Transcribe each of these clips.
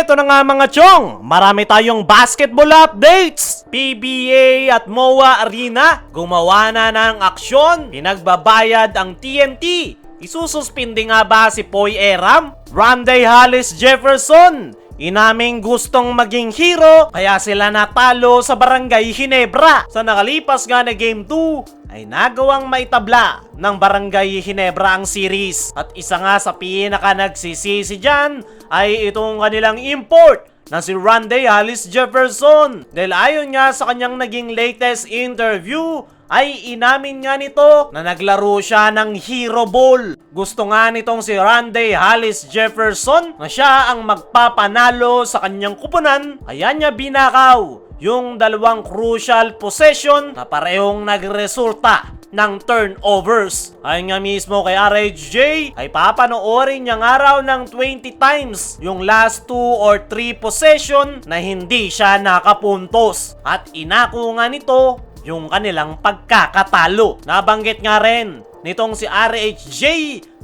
Eto na nga mga chong, marami tayong basketball updates. PBA at MOA Arena gumawa na ng aksyon, pinagbabayad ang TNT. Isususpindi nga ba si Poy Eram? Randy Hollis Jefferson inaming gustong maging hero kaya sila natalo sa Barangay Ginebra. Sa nakalipas nga na Game 2 ay nagawang maitabla ng Barangay Ginebra ang series. At isa nga sa pinaka nagsisisi dyan ay itong kanilang import na si Randy Hollis Jefferson. Dahil ayon nga sa kanyang naging latest interview ay inamin nga nito na naglaro siya ng Hero Ball. Gusto nga nitong si Randy Hollis Jefferson na siya ang magpapanalo sa kanyang kupunan, kaya niya binakaw yung dalawang crucial possession na parehong nagresulta ng turnovers. Ayon nga mismo kay RHJ ay papanoorin niyang araw ng 20 times yung last 2 or 3 possession na hindi siya nakapuntos. At inako nga nito yung kanilang pagkakatalo. Nabanggit nga rin nitong si RHJ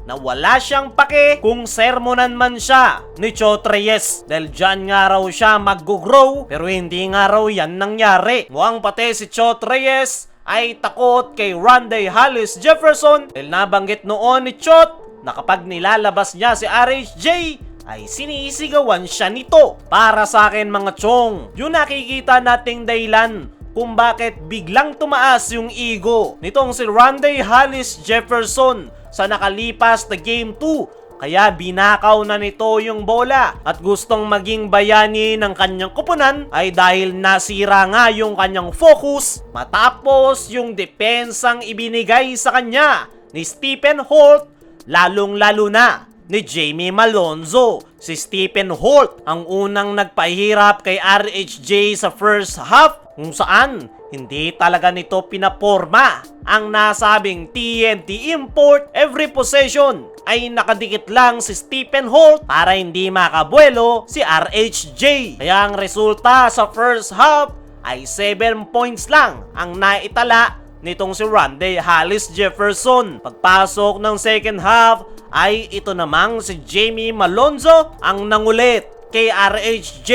na wala siyang pake kung sermonan man siya ni Chot Reyes. Dahil dyan nga raw siya mag-grow pero hindi nga raw yan nangyari. Mukhang pati si Chot Reyes ay takot kay Randy Hollis Jefferson dahil nabanggit noon ni Chot na kapag nilalabas niya si RHJ ay sinisigawan siya nito. Para sa akin mga chong, yung nakikita nating dahilan kung bakit biglang tumaas yung ego nitong si Randy Hollis Jefferson sa nakalipas na Game 2. Kaya binakaw na nito yung bola at gustong maging bayani ng kanyang kupunan ay dahil nasira nga yung kanyang focus matapos yung depensang ibinigay sa kanya ni Stephen Holt, lalong-lalo na ni Jamie Malonzo. Si Stephen Holt ang unang nagpahirap kay RHJ sa first half kung saan hindi talaga nito pinaporma ang nasabing TNT import. Every possession ay nakadikit lang si Stephen Holt para hindi makabuelo si RHJ. Kaya ang resulta sa first half ay 7 points lang ang naitala nitong si Randy Hollis Jefferson. Pagpasok ng second half ay ito namang si Jamie Malonzo ang nangulit kay RHJ.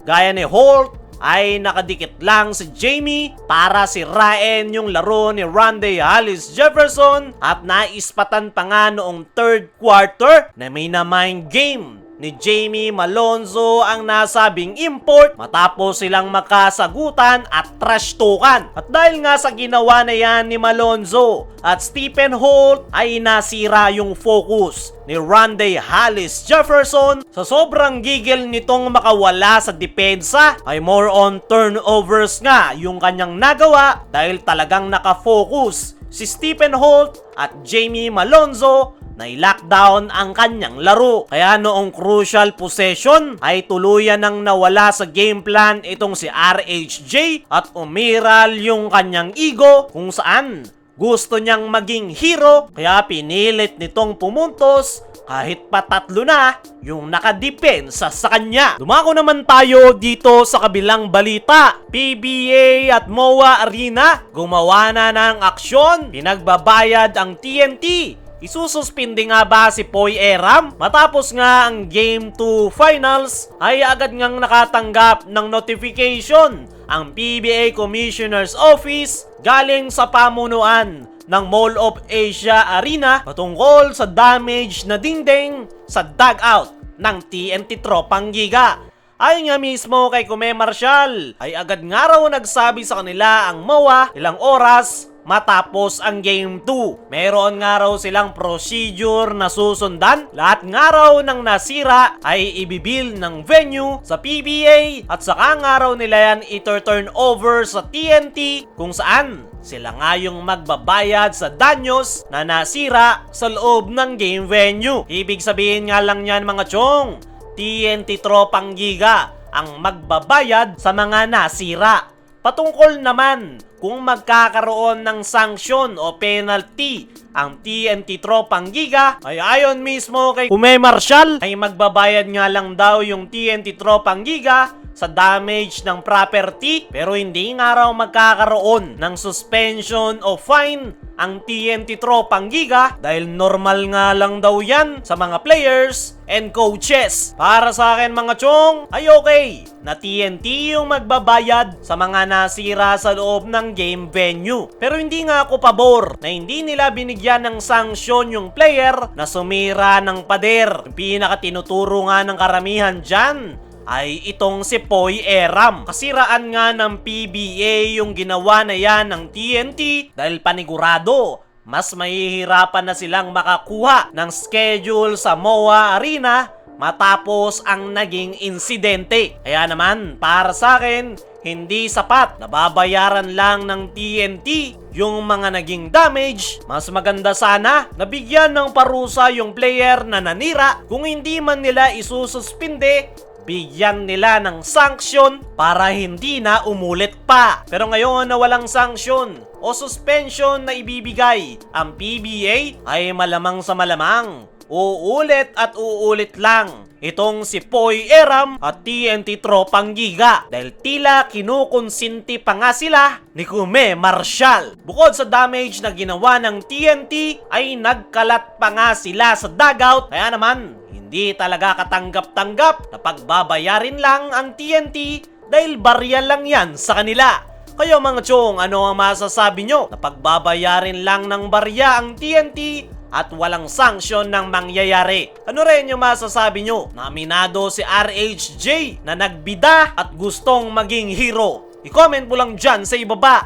Gaya ni Holt ay nakadikit lang si Jamie para sirain yung laro ni Randy Hollis Jefferson at naispatan pa nga noong third quarter na may na-mind game ni Jamie Malonzo ang nasabing import matapos silang makasagutan at trash talkan. At dahil nga sa ginawa na yan ni Malonzo at Stephen Holt ay nasira yung focus ni Randy Hollis Jefferson. Sa sobrang gigil nitong makawala sa depensa ay more on turnovers nga yung kanyang nagawa dahil talagang nakafocus si Stephen Holt at Jamie Malonzo na i-lockdown ang kanyang laro. Kaya noong crucial possession ay tuluyan nang nawala sa game plan itong si RHJ at umiral yung kanyang ego kung saan gusto niyang maging hero kaya pinilit nitong pumuntos kahit pa 3 na yung nakadepensa sa kanya. Dumako naman tayo dito sa kabilang balita. PBA at MOA Arena gumawa na ng aksyon, pinagbabayad ang TNT. Isususpindi nga ba si Poy Eram? Matapos nga ang Game 2 Finals ay agad ngang nakatanggap ng notification ang PBA Commissioner's Office galing sa pamunuan ng Mall of Asia Arena patungkol sa damage na dingding sa dugout ng TNT Tropang Giga. Ayon nga mismo kay Kume Marshall ay agad nga raw nagsabi sa kanila ang MOA ilang oras matapos ang Game 2. Meron nga raw silang procedure na susundan. Lahat nga raw ng nasira ay ibibil ng venue sa PBA at saka nga raw nila yan ito-turn over sa TNT kung saan sila nga yung magbabayad sa danyos na nasira sa loob ng game venue. Ibig sabihin nga lang yan mga chong, TNT Tropang Giga ang magbabayad sa mga nasira. Patungkol naman kung magkakaroon ng sanksyon o penalty ang TNT Tropang Giga ay ayon mismo kay Kume Marshall ay magbabayad nga lang daw yung TNT Tropang Giga sa damage ng property pero hindi nga raw magkakaroon ng suspension o fine ang TNT Tropang Giga dahil normal nga lang daw yan sa mga players and coaches. Para sa akin mga chong, ay okay na TNT yung magbabayad sa mga nasira sa loob ng game venue. Pero hindi nga ako pabor na hindi nila binigyan ng sanksyon yung player na sumira ng pader. Yung pinakatinuturo nga ng karamihan dyan ay itong si Poy Eram. Kasiraan nga ng PBA yung ginawa na yan ng TNT dahil panigurado mas mahihirapan na silang makakuha ng schedule sa MOA Arena matapos ang naging insidente. Kaya naman, para sa akin, hindi sapat na babayaran lang ng TNT yung mga naging damage. Mas maganda sana na bigyan ng parusa yung player na nanira. Kung hindi man nila isususpinde, bigyan nila ng sanksyon para hindi na umulit pa. Pero ngayon na walang sanksyon o suspension na ibibigay ang PBA, ay malamang sa malamang uulit at uulit lang itong si Poy Eram at TNT Tropang Giga dahil tila kinukonsinti pa nga sila ni Kume Marshall. Bukod sa damage na ginawa ng TNT ay nagkalat pa nga sila sa dugout, kaya naman hindi talaga katanggap-tanggap na pagbabayarin lang ang TNT dahil barya lang yan sa kanila. Kayo mga chong, ano ang masasabi nyo na pagbabayarin lang ng barya ang TNT at walang sanksyon ng mangyayari? Ano rin yung masasabi nyo na aminado si RHJ na nagbida at gustong maging hero? I-comment mo lang dyan sa ibaba.